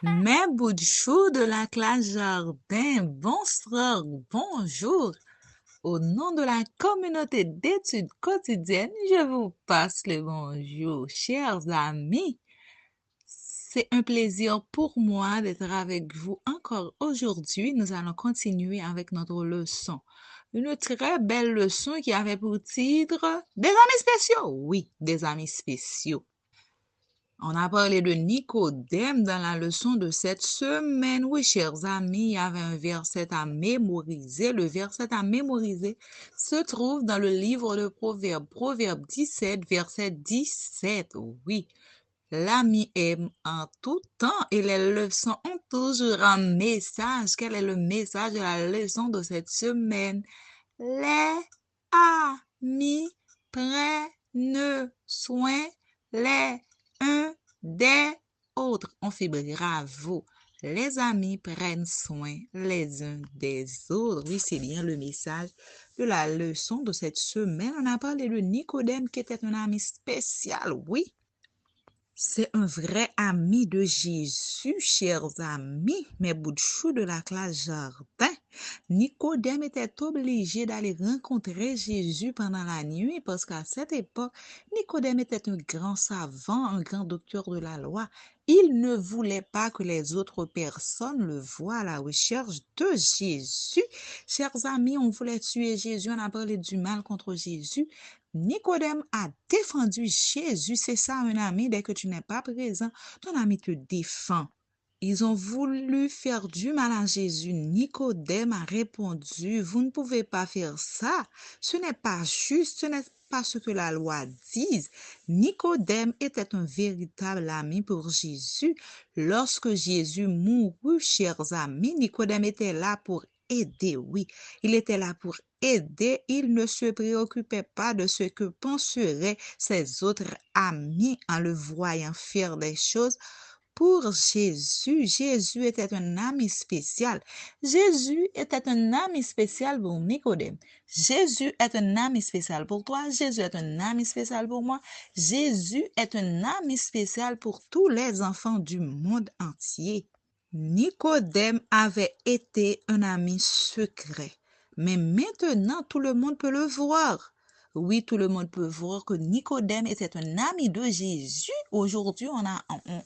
Mes bouts de chou de la classe jardin, bonsoir, bonjour. Au nom de la communauté d'études quotidiennes, je vous passe le bonjour, chers amis. C'est un plaisir pour moi d'être avec vous encore aujourd'hui. Nous allons continuer avec notre leçon. Une très belle leçon qui avait pour titre Des amis spéciaux. Oui, des amis spéciaux. On a parlé de Nicodème dans la leçon de cette semaine. Oui, chers amis, il y avait un verset à mémoriser. Le verset à mémoriser se trouve dans le livre de Proverbes, Proverbe 17, verset 17. Oui, l'ami aime en tout temps et les leçons ont toujours un message. Quel est le message de la leçon de cette semaine? Les amis prennent soin les uns des autres. On fait bravo. Les amis prennent soin les uns des autres. Oui, c'est bien le message de la leçon de cette semaine. On a parlé de Nicodème qui était un ami spécial. Oui, c'est un vrai ami de Jésus, chers amis, mes bouts de chou de la classe jardin. Nicodème était obligé d'aller rencontrer Jésus pendant la nuit parce qu'à cette époque, Nicodème était un grand savant, un grand docteur de la loi. Il ne voulait pas que les autres personnes le voient à la recherche de Jésus. Chers amis, on voulait tuer Jésus, on a parlé du mal contre Jésus. Nicodème a défendu Jésus. C'est ça, un ami. Dès que tu n'es pas présent, ton ami te défend. Ils ont voulu faire du mal à Jésus. Nicodème a répondu, vous ne pouvez pas faire ça. Ce n'est pas juste, ce n'est pas ce que la loi dit. Nicodème était un véritable ami pour Jésus. Lorsque Jésus mourut, chers amis, Nicodème était là pour aider, oui. Il était là pour aider. Il ne se préoccupait pas de ce que penseraient ses autres amis en le voyant faire des choses pour Jésus. Jésus était un ami spécial. Jésus était un ami spécial pour Nicodème. Jésus est un ami spécial pour toi. Jésus est un ami spécial pour moi. Jésus est un ami spécial pour tous les enfants du monde entier. Nicodème avait été un ami secret, mais maintenant tout le monde peut le voir. Oui, tout le monde peut voir que Nicodème était un ami de Jésus. Aujourd'hui,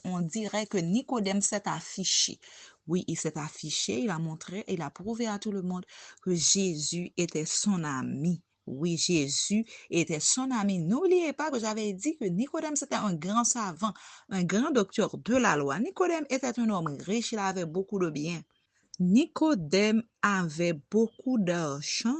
on dirait que Nicodème s'est affiché. Oui, il s'est affiché, il a montré, il a prouvé à tout le monde que Jésus était son ami. Oui, Jésus était son ami. N'oubliez pas que j'avais dit que Nicodème, c'était un grand savant, un grand docteur de la loi. Nicodème était un homme riche, il avait beaucoup de biens. Nicodème avait beaucoup d'argent.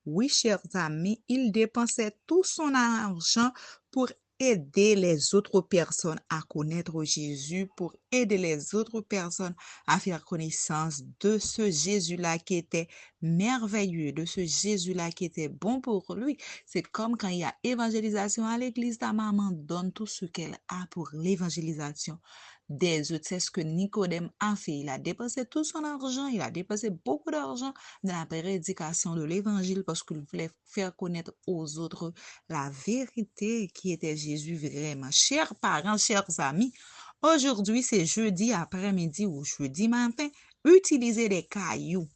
Oui, chers amis, il dépensait tout son argent pour aider les autres personnes à connaître Jésus, pour aider les autres personnes à faire connaissance de ce Jésus-là qui était merveilleux, de ce Jésus-là qui était bon pour lui. C'est comme quand il y a évangélisation à l'église, ta maman donne tout ce qu'elle a pour l'évangélisation des autres. C'est ce que Nicodème a fait. Il a dépensé tout son argent, il a dépensé beaucoup d'argent dans la prédication de l'évangile parce qu'il voulait faire connaître aux autres la vérité qui était Jésus vraiment. Chers parents, chers amis, aujourd'hui c'est jeudi après-midi ou jeudi matin, utilisez des cailloux.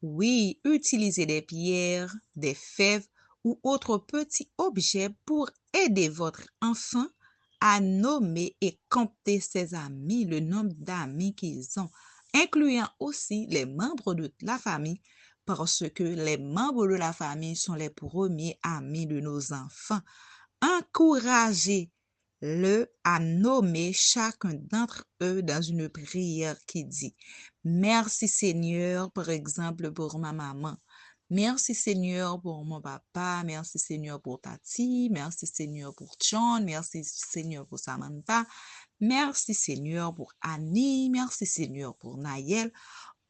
Oui, utilisez des pierres, des fèves ou autres petits objets pour aider votre enfant à nommer et compter ses amis, le nombre d'amis qu'ils ont, incluant aussi les membres de la famille, parce que les membres de la famille sont les premiers amis de nos enfants. Encouragez-le à nommer chacun d'entre eux dans une prière qui dit merci Seigneur, par exemple, pour ma maman. Merci Seigneur pour mon papa. Merci Seigneur pour Tati. Merci Seigneur pour John. Merci Seigneur pour Samantha. Merci Seigneur pour Annie. Merci Seigneur pour Naël.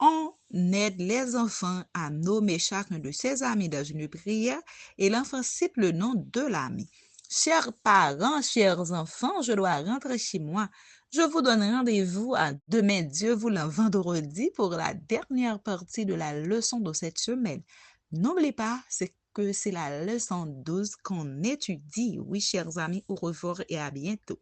On aide les enfants à nommer chacun de ses amis dans une prière et l'enfant cite le nom de l'ami. Chers parents, chers enfants, je dois rentrer chez moi. Je vous donne rendez-vous à demain, Dieu voulant, vendredi pour la dernière partie de la leçon de cette semaine. N'oubliez pas, c'est la leçon 12 qu'on étudie. Oui, chers amis, au revoir et à bientôt.